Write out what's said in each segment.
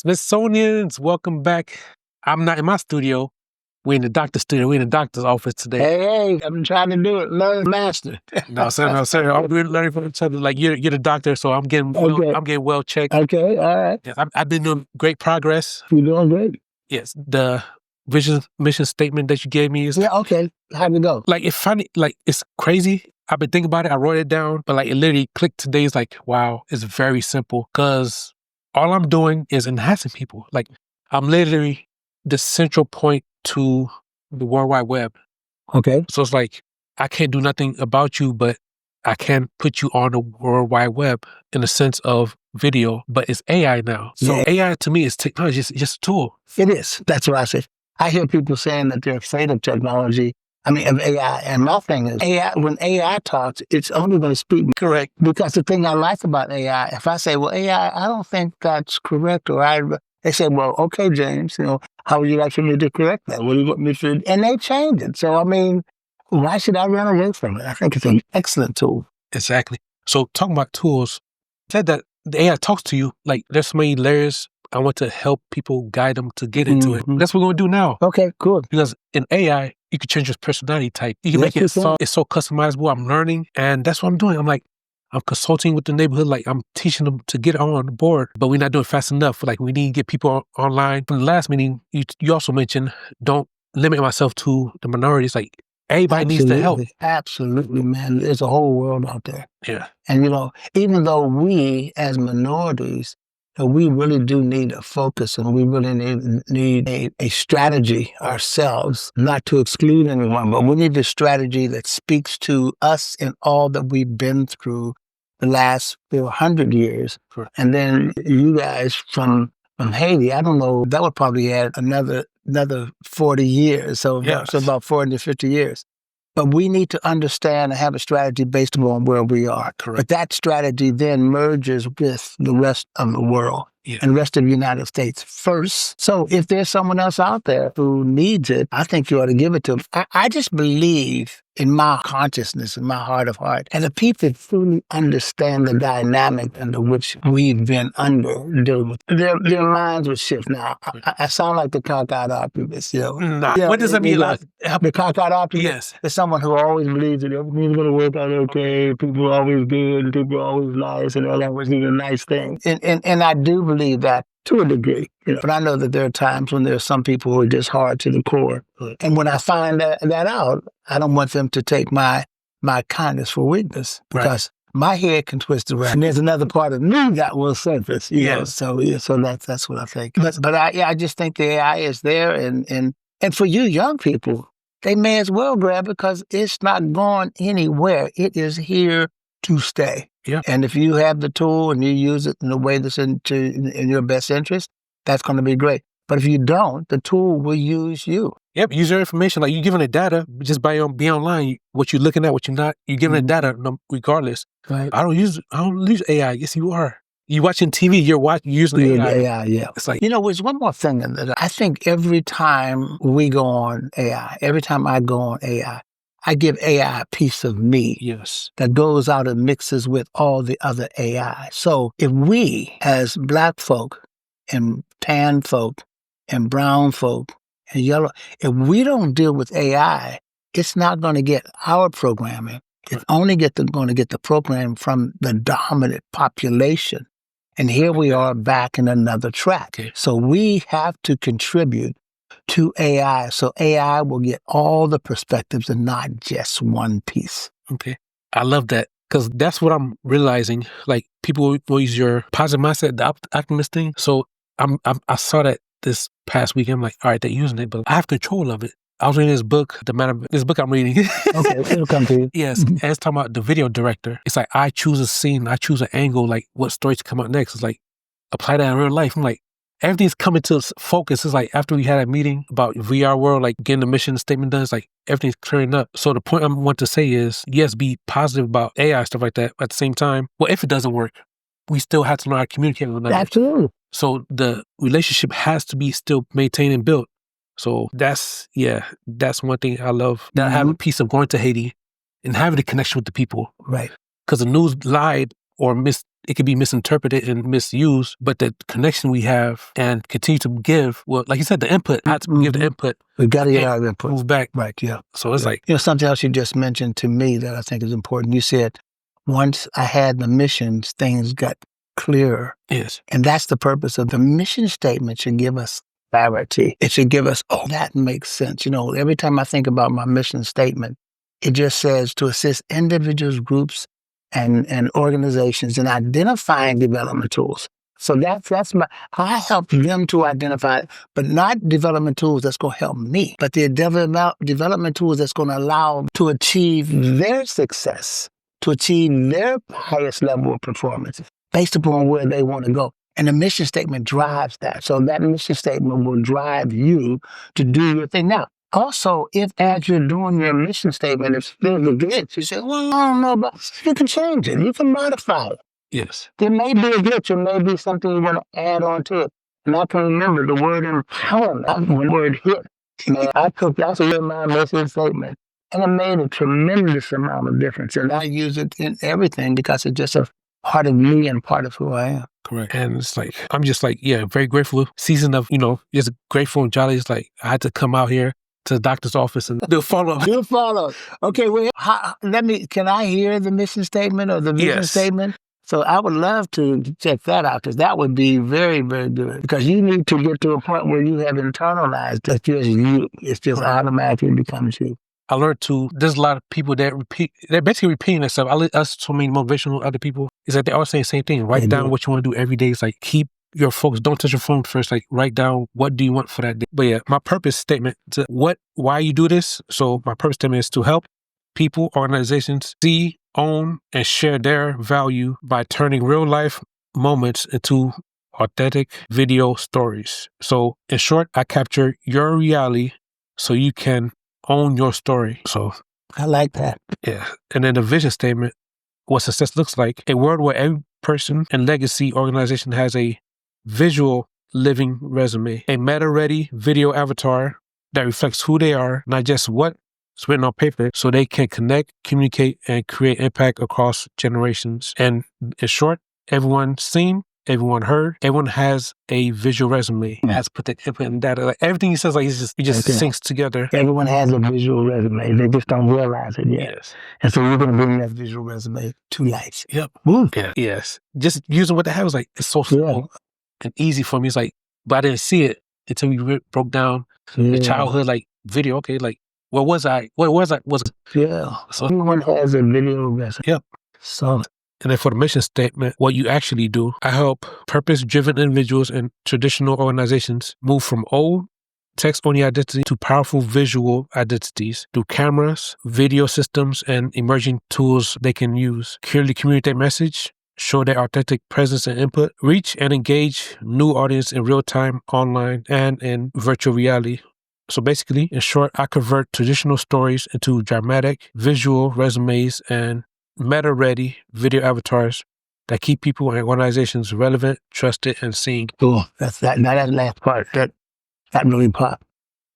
Smithsonians, welcome back. I'm not in my studio. We're in the doctor's studio. We're in the doctor's office today. Hey, I'm trying to do it. Learn, master. No, sir. We're learning from each other. Like you're the doctor, so I'm getting well checked. Okay, all right. Yes, I've been doing great progress. You're doing great. Yes, the mission statement that you gave me is okay. How'd it go? like it's funny. Like it's crazy. I've been thinking about it. I wrote it down, but like it literally clicked today. It's like, wow, it's very simple because all I'm doing is enhancing people. Like I'm literally the central point to the World Wide Web. Okay. So it's like I can't do nothing about you, but I can put you on the World Wide Web in the sense of video, but it's AI now. So AI to me is technology. It's just a tool. It is. That's what I say. I hear people saying that they're afraid of technology. I mean, of AI. And my thing is, AI, when AI talks, it's only going to speak correct. Because the thing I like about AI, if I say, well, AI, I don't think that's correct, or they say, well, okay, James, how would you like for me to correct that? What do you want me to do? And they change it. So, I mean, why should I run away from it? I think it's an excellent tool. Exactly. So talking about tools, said that the AI talks to you, like there's so many layers. I want to help people, guide them to get into it. That's what we're going to do now. Okay, cool. Because in AI, you can change your personality type. You can make it so it's so customizable. I'm learning, and that's what I'm doing. I'm consulting with the neighborhood. Like I'm teaching them to get on board, but we're not doing it fast enough. Like we need to get people online. From the last meeting, you also mentioned don't limit myself to the minorities. Like everybody needs to help. Absolutely, man. There's a whole world out there. Yeah. And even though we as minorities, we really do need a focus, and we really need a strategy ourselves, not to exclude anyone, but we need a strategy that speaks to us and all that we've been through the last 100 years. Sure. And then you guys from Haiti, I don't know, that would probably add another 40 years. So about 40 to 50 years. But we need to understand and have a strategy based upon where we are. Correct. But that strategy then merges with the rest of the world and the rest of the United States first. So if there's someone else out there who needs it, I think you ought to give it to them. I just believe in my consciousness, in my heart of heart, and the people truly understand the dynamic under which we've been dealing with. Their minds will shift now. I sound like the cockeyed optimist, Nah. What does that mean? The cockeyed optimist? Yes. It's someone who always believes that everything's going to work out okay, people are always good, people are always nice, and all that was a nice thing. And I do believe that to a degree, But I know that there are times when there are some people who are just hard to the core. And when I find that out, I don't want them to take my kindness for weakness, because my head can twist around. And there's another part of me that will surface, So that's what I think. But I just think the AI is there, and for you young people, they may as well grab it because it's not going anywhere. It is here to stay. Yeah. And if you have the tool and you use it in a way that's in your best interest, that's going to be great. But if you don't, the tool will use you. Yep, use your information. Like you're giving it data just by being online. What you're looking at, what you're not, you're giving it data regardless. Right. I don't use AI. Yes, you are. You watching TV, you're using AI. Yeah. It's like there's one more thing that I think every time we go on AI, every time I go on AI, I give AI a piece of me that goes out and mixes with all the other AI. So if we as Black folk and tan folk and brown folk and yellow, if we don't deal with AI, it's not going to get our programming. It's only going to get the program from the dominant population. And here we are back in another track. Okay. So we have to contribute to AI, so AI will get all the perspectives and not just one piece. Okay. I love that, because that's what I'm realizing. Like people will use your positive mindset, the optimist thing. So I saw that this past week. I'm like, all right, they're using it, but I have control of it. I was reading this book, this book I'm reading. Okay, it'll come to you. Yes, and it's talking about the video director. It's like, I choose a scene, I choose an angle, like what story to come out next. It's like, apply that in real life. I'm like, everything's coming to focus. It's like after we had a meeting about VR world, like getting the mission statement done, it's like everything's clearing up. So the point I want to say is, yes, be positive about AI, stuff like that. But at the same time, well, if it doesn't work, we still have to learn how to communicate with one another. Absolutely. So the relationship has to be still maintained and built. So that's one thing I love. That I have a piece of going to Haiti and having a connection with the people. Right. Because the news lied or it could be misinterpreted and misused, but the connection we have and continue to give, well, like you said, the input, I had to give the input. We got to get our input. Move back. Right, yeah. So it's like... something else you just mentioned to me that I think is important. You said, once I had the missions, things got clearer. Yes. And that's the purpose of the mission statement. Should give us clarity. It should give us, oh, that makes sense. Every time I think about my mission statement, it just says to assist individuals, groups, and organizations in identifying development tools. So that's I help them to identify it, but not development tools that's going to help me, but the development tools that's going to allow them to achieve their success, to achieve their highest level of performance based upon where they want to go. And the mission statement drives that. So that mission statement will drive you to do your thing. Now, also, if as you're doing your mission statement, if there's a glitch, you say, well, I don't know, but you can change it. You can modify it. Yes. There may be a glitch or may be something you want to add on to it. And I can remember the word empowerment, when the word hit. Man, that's my mission statement. And it made a tremendous amount of difference. And I use it in everything because it's just a part of me and part of who I am. Correct. And it's like, I'm just like, very grateful. Season of, just grateful and jolly. It's like, I had to come out here to the doctor's office and do a follow-up. Do a follow-up. Okay, well, can I hear the mission statement or the vision statement? So I would love to check that out because that would be very, very good. Because you need to get to a point where you have internalized that just you. It's just automatically becomes you. I learned there's a lot of people that they're basically repeating themselves. I listen to so many motivational other people. It's like they're all saying the same thing. Write down what you want to do every day. It's like, keep your focus. Don't touch your phone first. Like, write down what do you want for that day. But yeah, my purpose statement, why you do this. So my purpose statement is to help people, organizations see, own, and share their value by turning real life moments into authentic video stories. So in short, I capture your reality so you can own your story. So I like that. Yeah. And then the vision statement, what success looks like, a world where every person and legacy organization has a visual living resume, a meta-ready video avatar that reflects who they are, not just what's written on paper, so they can connect, communicate, and create impact across generations. And in short, everyone seen, everyone heard, everyone has a visual resume. Has put that input and data. Like everything he says, like it just syncs together. Everyone has a visual resume. They just don't realize it yet. Yes. And so we're going to bring that visual resume to life. Yep. Woo. Yeah. Yes. Just using what they have was like, it's so simple and easy for me. It's like, but I didn't see it until we broke down the childhood like video. Okay, like what was I? So everyone has a video resume. Yep. So. And then for the mission statement, what you actually do, I help purpose-driven individuals and traditional organizations move from old text-only identity to powerful visual identities through cameras, video systems, and emerging tools they can use. Clearly communicate their message, show their authentic presence and input, reach and engage new audience in real time, online, and in virtual reality. So basically, in short, I convert traditional stories into dramatic visual resumes and meta-ready video avatars that keep people and organizations relevant, trusted, and seen. Cool. That's that. Now that last part, that really popped.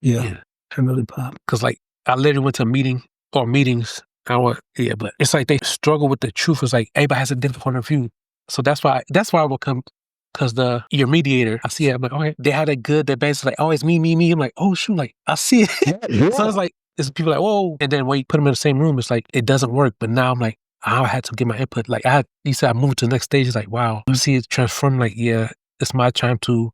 Yeah. That really popped. Because like I literally went to a meeting or meetings. But it's like they struggle with the truth. It's like everybody has a different point of view. So that's why I will come. Because your mediator, I see it. I'm like, okay, they had a good, they're basically like, oh, it's me. I'm like, oh shoot, like I see it. So it's like, it's people like, whoa. And then when you put them in the same room, it's like, it doesn't work. But now I'm like, I had to get my input. Like you said, I moved to the next stage. It's like, wow, you see it transform. Like, yeah, it's my time to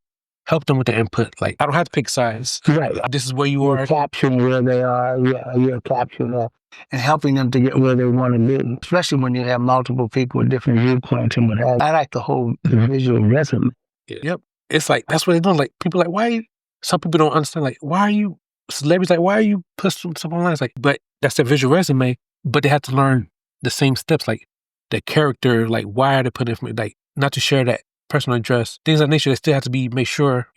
help them with the input. Like, I don't have to pick sides. Right. This is where you're capturing where they are. Yeah, you're capturing that and helping them to get where they want to be. Especially when you have multiple people with different viewpoints and what have you. I like the visual resume. Yeah. Yep. It's like, that's what they're doing. Like, people like, why? Some people don't understand. Like, why are you, celebrities, like, why are you posting stuff online? It's like, but that's their visual resume. But they have to learn the same steps, like the character, like why are they putting information, like not to share that personal address, things of that nature. They still have to be make sure,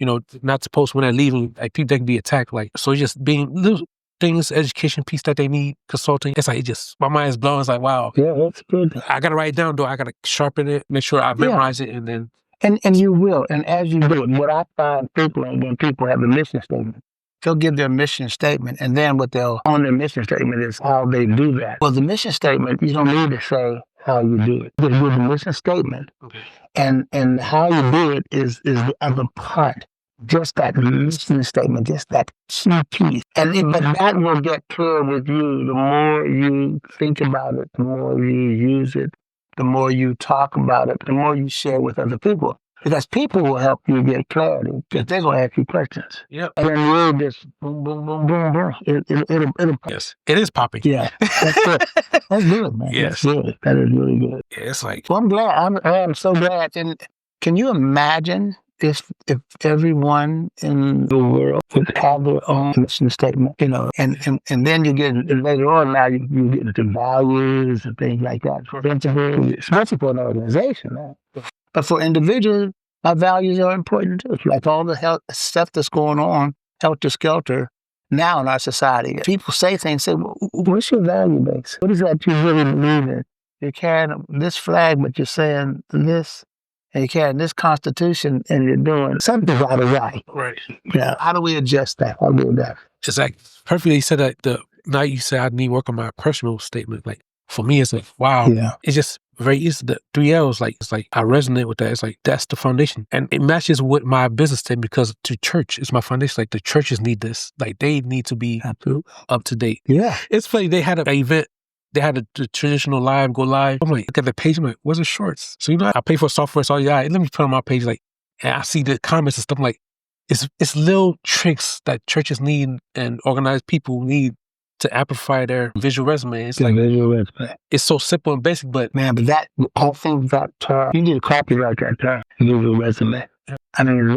not to post when they're leaving, like people that can be attacked. Like, so just being little things, education piece that they need, consulting. It's like, my mind is blown. It's like, wow. Yeah, that's good. I got to write it down though. I got to sharpen it, make sure I memorize it, and then. And you will. And as you do it, what I find when people have a mission statement, they'll give their mission statement, and then what they'll on their mission statement is how they do that. Well, the mission statement, you don't need to say how you do it. You do the mission statement, Okay. and how you do it is the other part. Just that mission statement, just that key piece. But that will get clear with you the more you think about it, the more you use it, the more you talk about it, the more you share with other people. Because people will help you get clarity because they're going to ask you questions. Yep. And then you'll just boom, boom, boom, boom, boom. It'll Yes. It is popping. Yeah. That's good. That's good, man. Yes. That's good. That is really good. Yeah, it's like, Well, I'm glad. I am so glad. And can you imagine if everyone in the world would have their own mission statement, you know, and then you get later on now you get into values and things like that. Especially for an organization, man. But for individuals, our values are important too. Like all the health stuff that's going on, helter skelter, now in our society. People say things, say, well, what's your value base? What is that you really believe in? You're carrying this flag, but you're saying this, and you're carrying this constitution, and you're doing something out of right. right. Yeah. How do we adjust that? How do we do that? It's like perfectly. You said that the night you said I need work on my personal statement. Like for me, it's like, wow. Yeah. It's just very easy. The 3 L's, like, it's like I resonate with that. It's like, that's the foundation. And it matches with my business statement because the church is my foundation. Like the churches need this. Like they need to be up to date. Yeah. It's funny. They had an event. They had the traditional live, go live. I'm like, look at the page. I'm like, where's the shorts? So, you know, I pay for software. So, yeah, let me put on my page. Like, and I see the comments and stuff. I'm like, it's little tricks that churches need and organized people need to amplify their visual resume. It's like visual resume. It's so simple and basic, but man, but that I think that term you need to copyright that term, visual resume. I mean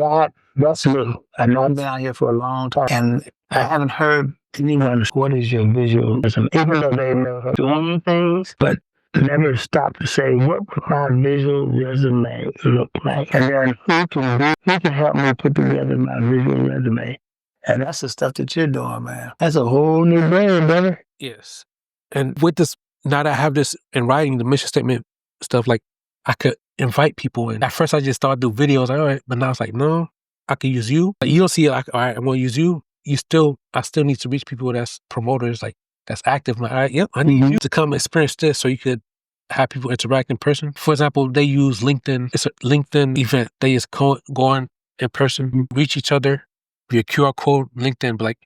that's me. I've been out here for a long time, and I haven't heard anyone. What is your visual resume? Even though they know doing things, but never stop to say what would my visual resume look like, and then who can help me put together my visual resume. And that's the stuff that you're doing, man. That's a whole new brain, brother. Yes. And with this, now that I have this in writing, the mission statement stuff, like I could invite people in. At first, I just started to do videos, like, all right, but now it's like, no, I can use you. Like, you don't see it like, all right, I'm going to use you. I still need to reach people that's promoters, like that's active. I'm like, all right, yep, I need you to come experience this so you could have people interact in person. For example, they use LinkedIn. It's a LinkedIn event. They just go on in person, reach each other via QR code, LinkedIn, but like,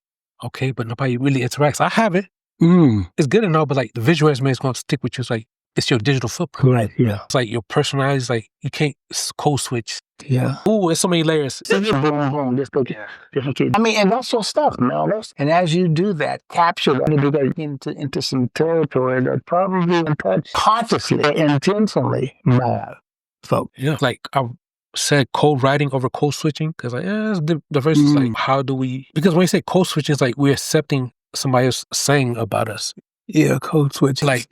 okay, but nobody really interacts. I have it. It's good enough, but like the visual resume is going to stick with you. It's like, it's your digital footprint. Right, yeah. It's like your personalized, like you can't code switch. Yeah. Ooh, it's so many layers. I mean, and that's your stuff, man. And as you do that, capture that into some territory that probably untouched consciously and intentionally by folks. Yeah, like I said, code writing over code switching, because like, yeah, the verse is like, how do we, because when you say code switching, it's like we're accepting somebody else saying about us. Yeah, code switching. Like,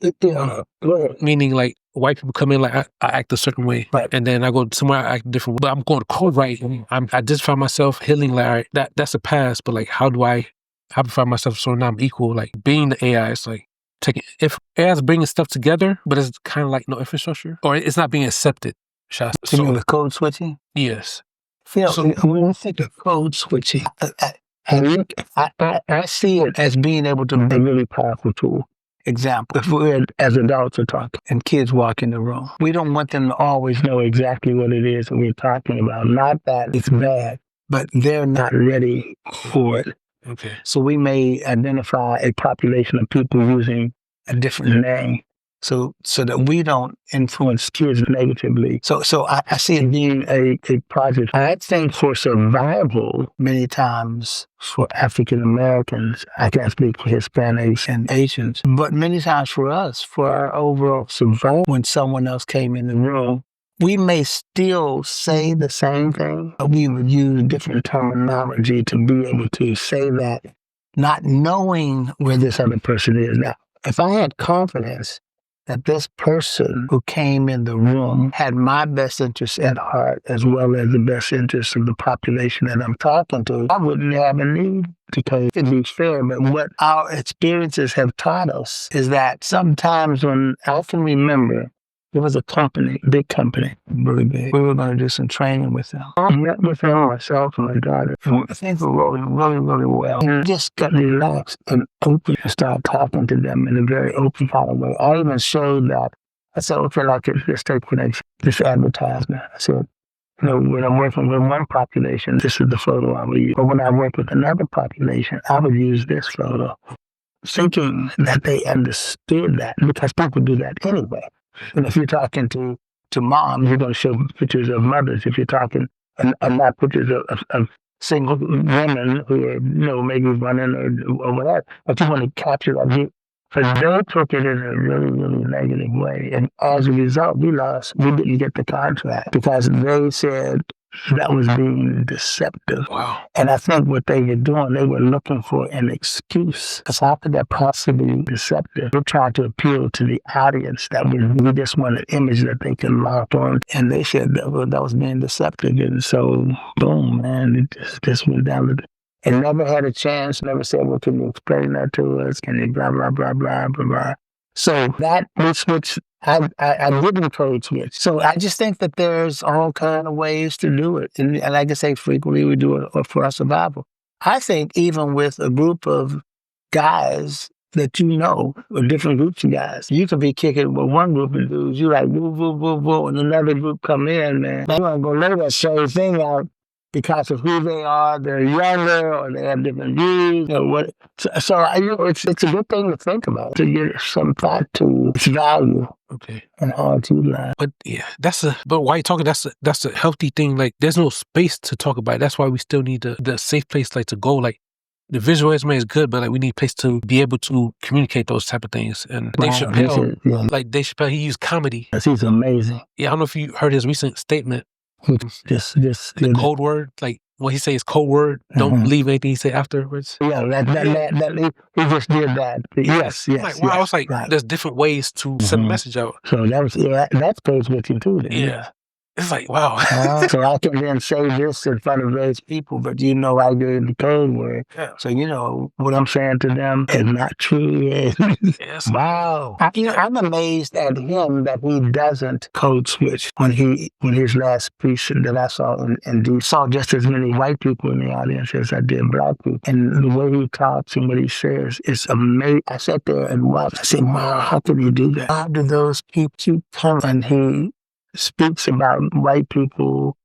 meaning like white people come in, like I act a certain way, right, and then I go somewhere I act a different way. But I'm going to code writing. I just find myself healing, like, all right, that's a past, but like, how do I find myself so now I'm equal? Like being the AI, it's like if AI is bringing stuff together, but it's kind of like no infrastructure, or it's not being accepted. So you mean with code switching? Yes. Phil, when I think of code switching, I see it as being able to be a really powerful tool. Example, if we're as adults are talking and kids walk in the room, we don't want them to always know exactly what it is that we're talking about. Not that it's bad, but they're not ready for it. Okay. So we may identify a population of people using a different name so that we don't influence kids negatively. So I see it being a project. I think for survival, many times for African Americans, I can't speak for Hispanics and Asians, but many times for us, for our overall survival, when someone else came in the room, we may still say the same thing, but we would use different terminology to be able to say that, not knowing where this other person is. Now, if I had confidence that this person who came in the room had my best interests at heart as well as the best interests of the population that I'm talking to, I wouldn't have a need because it'd be fair. But what our experiences have taught us is that sometimes when I can remember, there was a company, big company, really big. We were going to do some training with them. I met with them, myself and my daughter, and things were rolling really, really well. And I just got relaxed and open and started talking to them in a very open kind of way. I even showed that I said, okay, like let's take this advertisement. I said, when I'm working with one population, this is the photo I would use. But when I work with another population, I would use this photo, thinking that they understood that, because people do that anyway. And if you're talking to moms, you're going to show pictures of mothers. If you're talking, and not pictures of single women who are, maybe running or whatever, but you want to capture that. Because they took it in a really, really negative way. And as a result, we didn't get the contract because they said that was being deceptive. Wow. And I think what they were doing, they were looking for an excuse. Because how could that possibly be deceptive? They're trying to appeal to the audience we just want an image that they can lock on. And they said that was being deceptive. And so, boom, man, it just went down to and never had a chance, never said, well, can you explain that to us? Can you blah, blah, blah, blah, blah, blah. So that which I didn't code switch. So I just think that there's all kind of ways to do it. And like I say, frequently we do it for our survival. I think even with a group of guys that or different groups of guys, you could be kicking with one group of dudes, you like, woo, woo, woo, woo, and another group come in, man. You ain't gonna let that same thing out. Because of who they are, they're younger or they have different views or what. So it's a good thing to think about, to get some thought to its value. Okay. And all to life. But yeah, but while you're talking, that's a healthy thing. Like there's no space to talk about it. That's why we still need the safe place like to go. Like the visual resume is good, but like we need a place to be able to communicate those type of things. And Dave Chappelle, he used comedy. Yes, he's amazing. Yeah, I don't know if you heard his recent statement. The code word, like what he say is code word. Don't leave anything he say afterwards. Yeah, he just did that. Yes. Like, wow, I was like, there's different ways to send a message out. So that goes with you too. Then. Yeah. It's like, wow. So I can then say this in front of those people, but I gave the code word. Yeah. So what I'm saying to them is not true. Yes. Wow. I'm amazed at him that he doesn't code switch when his last piece that I saw and saw just as many white people in the audience as I did black people. And the way he talks and what he says is amazing. I sat there and watched. I said, wow, how can he do that? How do those people keep coming? And he speaks about white people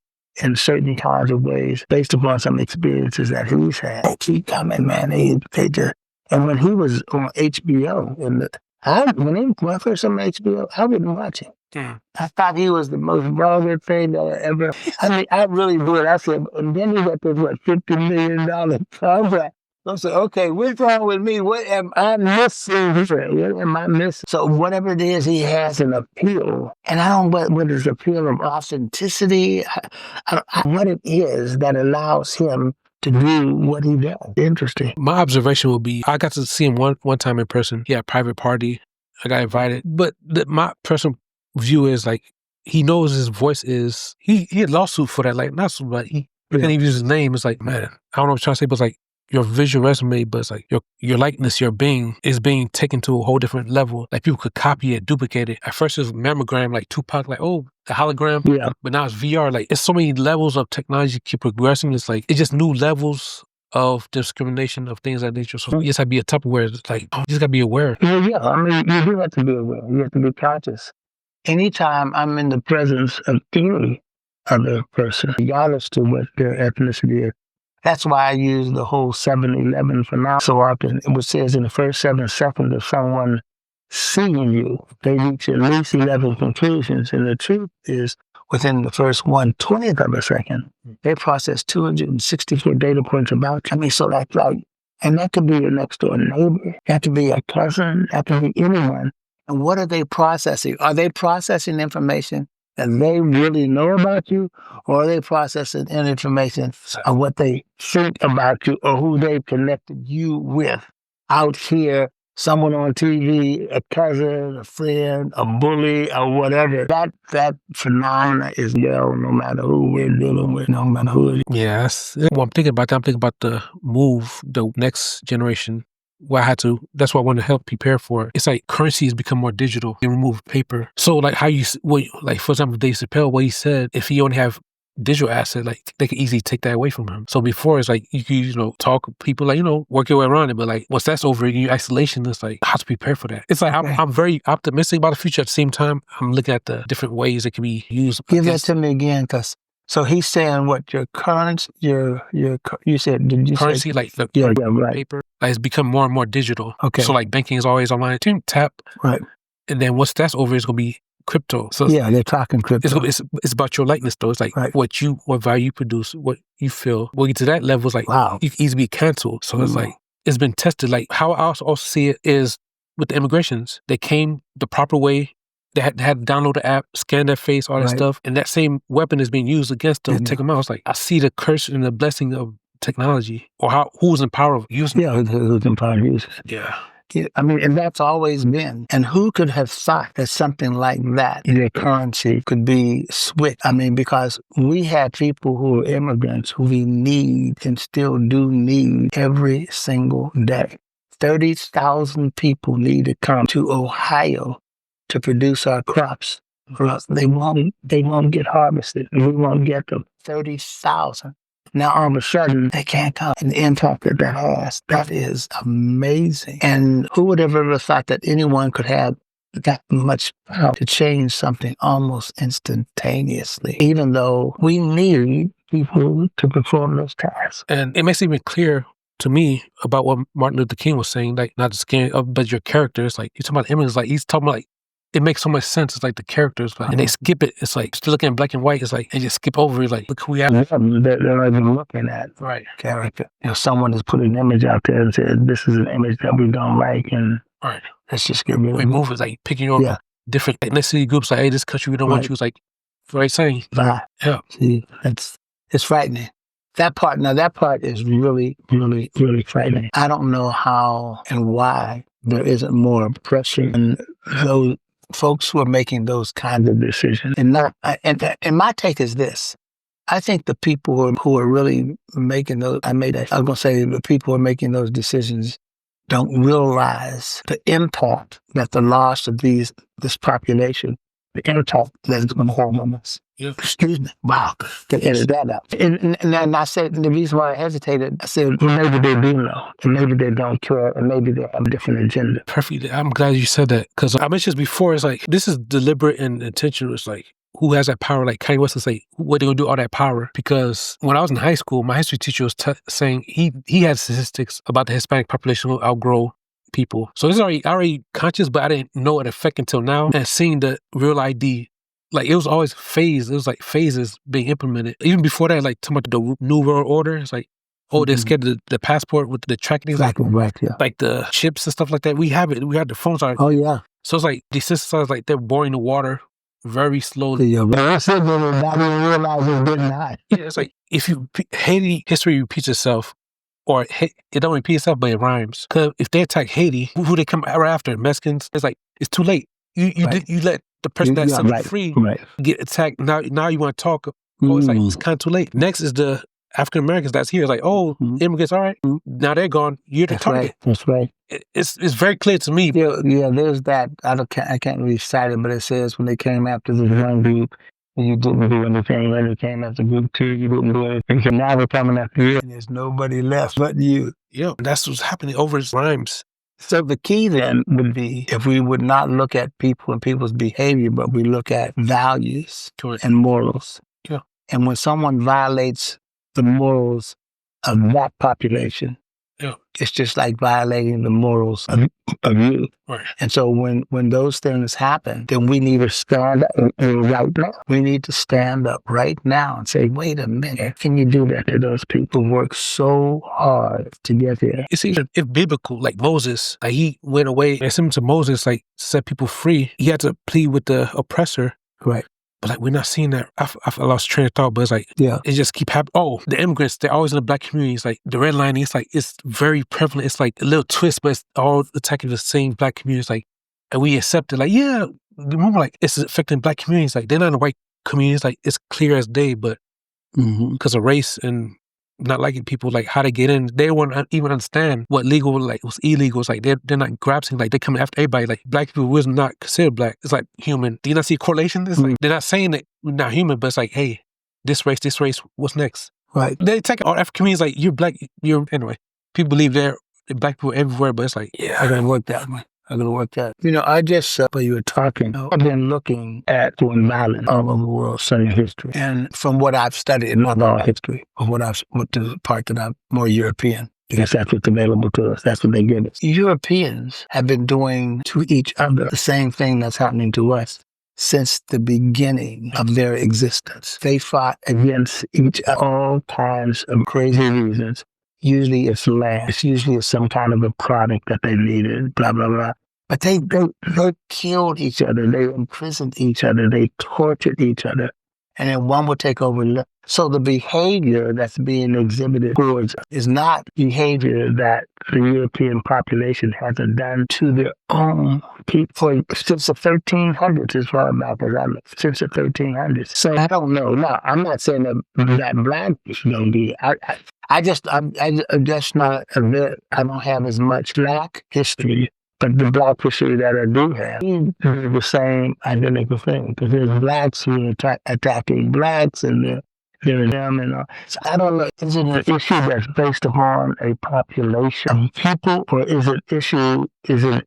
in certain kinds of ways based upon some experiences that he's had. They keep coming, man. They just, and when he was on HBO, when I first saw him on HBO, I wouldn't watch him. Yeah. I thought he was the most vulgar thing that I ever. I mean, I really would. I said, and then he got this $50 million contract. I said, okay, what's wrong with me? What am I missing? What am I missing? So whatever it is, he has an appeal. And I don't know what his appeal of authenticity, what it is that allows him to do what he does. Interesting. My observation will be, I got to see him one time in person. He had a private party. I got invited. But my personal view is like, he knows his voice is, he had lawsuit for that. Like, not so, but he can't even use his name. It's like, man, I don't know what I'm trying to say, but it's like, your visual resume, but it's like your likeness, your being is being taken to a whole different level. Like people could copy it, duplicate it. At first it was mammogram, like Tupac, like, oh, the hologram. Yeah. But now it's VR. Like it's so many levels of technology keep progressing. It's like, it's just new levels of discrimination of things like nature. So you just have to be a Tupperware. It's like, you just got to be aware. Yeah. I mean, you do have to be aware. You have to be conscious. Anytime I'm in the presence of any other person, regardless to what their ethnicity is, that's why I use the whole 7-11 phenomenon so often. It says in the first 7 seconds of someone seeing you, they reach at least 11 conclusions. And the truth is, within the first 1/20th of a second, they process 264 data points about you. I mean, so that's like, and that could be your next door neighbor, that could be a cousin, that could be anyone. And what are they processing? Are they processing information that they really know about you, or are they processing information of what they think about you or who they've connected you with out here, someone on TV, a cousin, a friend, a bully, or whatever. That phenomena is no matter who we're dealing with, no matter who it is. Yes. Well, I'm thinking about the move, the next generation. Well, that's why I want to help prepare for it. It's like currency has become more digital and remove paper. So like for example, Dave Chappelle, what he said, if he only have digital asset, like they could easily take that away from him. So before it's like you could, talk with people, like, work your way around it. But like once that's over, you isolation, it's like how to prepare for that. It's like I'm very optimistic about the future. At the same time, I'm looking at the different ways it can be used. Give that to me again, so he's saying what your currency, you said, did you currency, say? like the right. paper, like, it's become more and more digital. Okay. So like banking is always online. Tap. Right. And then once that's over, it's gonna be crypto. So yeah, they're talking crypto. It's about your likeness though. It's like what value you produce, what you feel. Well, to that level, it's like wow, you can easily be canceled. So it's like it's been tested. Like how I also see it is with the immigrations. They came the proper way. They had to download the app, scan their face, all that stuff, and that same weapon is being used against them to take them out. It's like I see the curse and the blessing of technology, or who's in power of using it. Yeah, who's in power of using it. Yeah. I mean, and that's always been. And who could have thought that something like that, your currency, could be switched? I mean, because we had people who are immigrants who we need and still do need every single day. 30,000 people need to come to Ohio to produce our crops, or else they won't get harvested, and we won't get them. 30,000. Now, all of a sudden, they can't come. And the impact that has, that is amazing. And who would have ever thought that anyone could have that much power to change something almost instantaneously, even though we need people to perform those tasks. And it makes it even clear to me about what Martin Luther King was saying, like not the skin, but your characters. Like you're talking about images, like he's talking about, like, it makes so much sense. It's like the characters, like, and they skip it. It's like still looking at black and white. It's like they just skip over it. Like, look who we have. They're not even looking at character. Someone has put an image out there and said, "This is an image that we don't like," and let's just get rid of it. Remove it. Like picking your different ethnicity groups. Like, hey, this country we don't want you. It's like saying, yeah. See, it's frightening. That part is really, really, really frightening. I don't know how and why there isn't more pressure on those folks who are making those kinds of decisions. And my take is this. I think the people who are really making those, the people who are making those decisions don't realize the impact that the loss of this population, the impact that it's going to have on us. Yeah. Excuse me. Wow. Can edit that out. And I said, the reason why I hesitated, I said, well, maybe they do know, and maybe they don't care, and maybe they have a different agenda. Perfect. I'm glad you said that, because I mentioned this before. It's like, this is deliberate and intentional. It's like, who has that power? Like Kanye West is like, what are they going to do with all that power? Because when I was in high school, my history teacher was saying he had statistics about the Hispanic population will outgrow people. So this is already conscious, but I didn't know it affect until now. And seeing the real ID, like it was always phased. It was like phases being implemented. Even before that, like talking about the New World Order, it's like, oh, they're scared of the passport with the tracking. Like the chips and stuff like that. We have it. We have the phones. Oh, yeah. So it's like desensitized, like they're boring the water very slowly. Yeah, but I said that not even realize it's getting hot. Yeah, it's like if Haiti history repeats itself, or it don't repeat itself, but it rhymes. Because if they attack Haiti, who they come right after? Mexicans. It's like it's too late. You let the person that's set free get attacked. Now you want to talk. Oh, it's like it's kind of too late. Next is the African Americans that's here. It's like, oh, immigrants, all right. Now they're gone. You're the target. That's right. It's very clear to me. Yeah, there's that. I can't really cite it, but it says when they came after this one group, you didn't do anything. When they came after group two, you didn't do anything. So now they're coming after you, and there's nobody left but you. Yeah, that's what's happening over his rhymes. So the key then would be if we would not look at people and people's behavior, but we look at values and morals. Yeah. And when someone violates the morals of that population, it's just like violating the morals of you. Right. And so when those things happen, then we need to stand up right now. We need to stand up right now and say, wait a minute, can you do that to those people who work so hard to get here? It's even if biblical, like Moses, like he went away, and similar to Moses, like set people free. He had to plead with the oppressor. Right. But like we're not seeing that. I lost train of thought, but it's like it just keep happening. Oh, the immigrants, they're always in the black community. It's like the redlining. It's like it's very prevalent. It's like a little twist, but it's all attacking the same black communities. Like, and we accept it. Like, yeah, remember, like it's affecting black communities. Like they're not in the white communities. Like it's clear as day, but because of race and not liking people, like how they get in, they won't even understand what legal, like what's illegal. It's like they're not grasping, like they coming after everybody. Like black people was not considered black. It's like human. Do you not see a correlation? It's like they're not saying that we're not human, but it's like, hey, this race, what's next? Right. They take all African communities like, you're black, anyway. People believe they're black people everywhere, but it's like, yeah, I gotta work that way. I just, while you were talking, I've been looking at foreign violence all over the world, studying history. And from what I've studied, not all history, but what the part that I'm more European, because that's what's available to us. That's what they give us. Europeans have been doing to each other the same thing that's happening to us since the beginning of their existence. They fought against each other, all kinds of crazy reasons. Usually it's land. It's usually some kind of a product that they needed, blah, blah, blah. But they killed each other. They imprisoned each other. They tortured each other. And then one would take over. So the behavior that's being exhibited towards is not behavior that the European population hasn't done to their own people since the 1300s, as far back as I look, since the 1300s. So I don't know. Now, I'm not saying that black people don't do it. I'm just not a bit, I don't have as much black history, but the black history that I do have is the same identical thing, because there's blacks who are attacking blacks, and they're them and all. So I don't know, is it an issue that's based upon a population of people, or is it an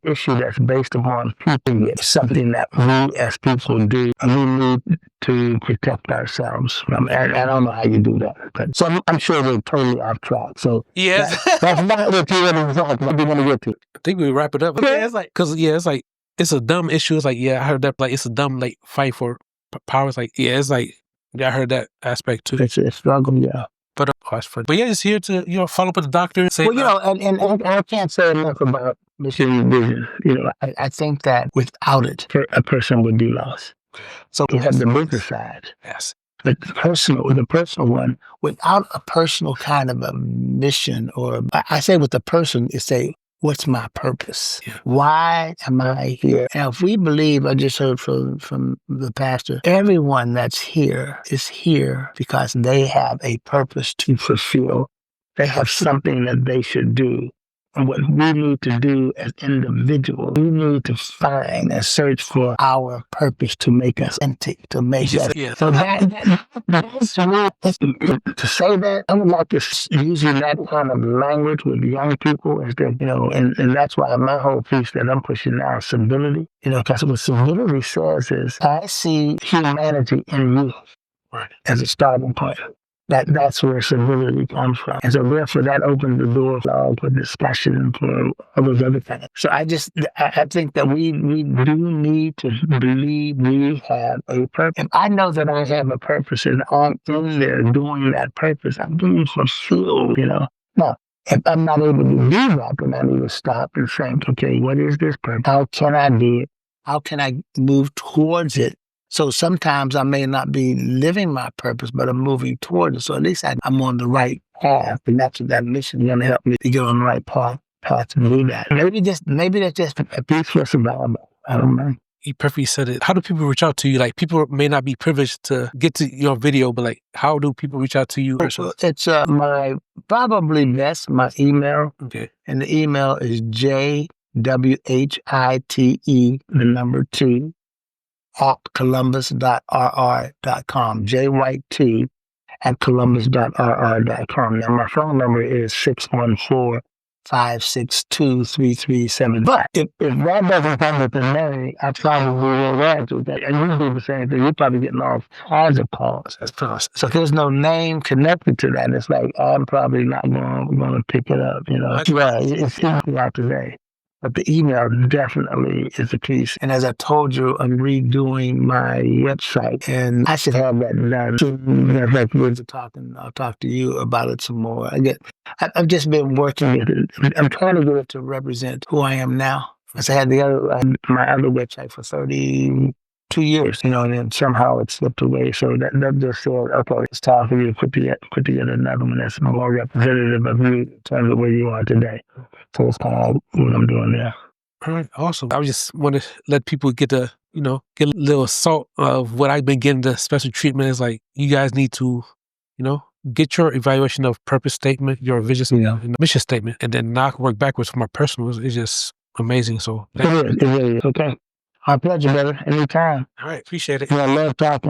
issue that's based upon people? It's something that we as people do, and we need to protect ourselves from. And I don't know how you do that. But, so I'm sure we're totally off track. So yes, that's not what you want to talk about. We want to get to. I think we wrap it up. Okay. Yeah, it's like, because it's like, it's a dumb issue. It's like, yeah, I heard that. Like, it's a dumb fight for power. It's like, yeah, it's like, yeah, I heard that aspect too. It's a struggle, yeah. But that's funny. But yeah, just here to follow up with the doctor. Say, and I can't say enough about mission and vision. I think that without it, a person would be lost. So we have the business side. Yes. But the personal one, without a personal kind of a mission, or I say with the person, is say, what's my purpose? Yeah. Why am I here? And if we believe, I just heard from the pastor, everyone that's here is here because they have a purpose to fulfill. They have something that they should do. And what we need to do as individuals, we need to find and search for our purpose to make us authentic, to make us. Yeah. So that's to say that, I would like to using that kind of language with young people, as they, and that's why my whole piece that I'm pushing now is civility. Because what civility says is, I see humanity in you, right, as a starting point. That's where civility comes from. And so therefore that opens the door for discussion and for all those other things. So I think that we do need to believe we have a purpose. If I know that I have a purpose and I'm in there doing that purpose, I'm being fulfilled, Now, if I'm not able to do that, then I need to stop and think, okay, what is this purpose? How can I do it? How can I move towards it? So sometimes I may not be living my purpose, but I'm moving towards it. So at least I'm on the right path, and that's what that mission is going to help me to get on the right path to do that. Maybe that's just a piece for survival. I don't know. You perfectly said it. How do people reach out to you? Like, people may not be privileged to get to your video, but like, how do people reach out to you? It's my probably best, my email. Okay. And the email is JWHITE2 at columbus.rr.com. JWhite2 at columbus.rr.com. Now, my phone number is 614-562-3370. But if that doesn't come with the name, I probably will answer that. And you do the same thing. You're probably getting all kinds of calls. That's possible. So if there's no name connected to that, it's like, I'm probably not going to pick it up, Right. It's throughout the day. But the email definitely is a piece. And as I told you, I'm redoing my website, and I should have that done soon. In fact, I'll talk to you about it some more. I've just been working with it. I'm trying to get it to represent who I am now. Because I had my other website for 32 years, and then somehow it slipped away. So that just said, okay, it's time for you to put together another one that's more representative of you in terms of where you are today. So it's kind of what I'm doing there. All right, awesome. I just want to let people get a little salt of what I've been getting. The special treatment is like, you guys need to, get your evaluation of purpose statement, your vision statement, and mission statement, and then now I can work backwards for my personal. It's just amazing. So it really is. Okay. Our pleasure, brother. Anytime. All right, appreciate it. I love talking.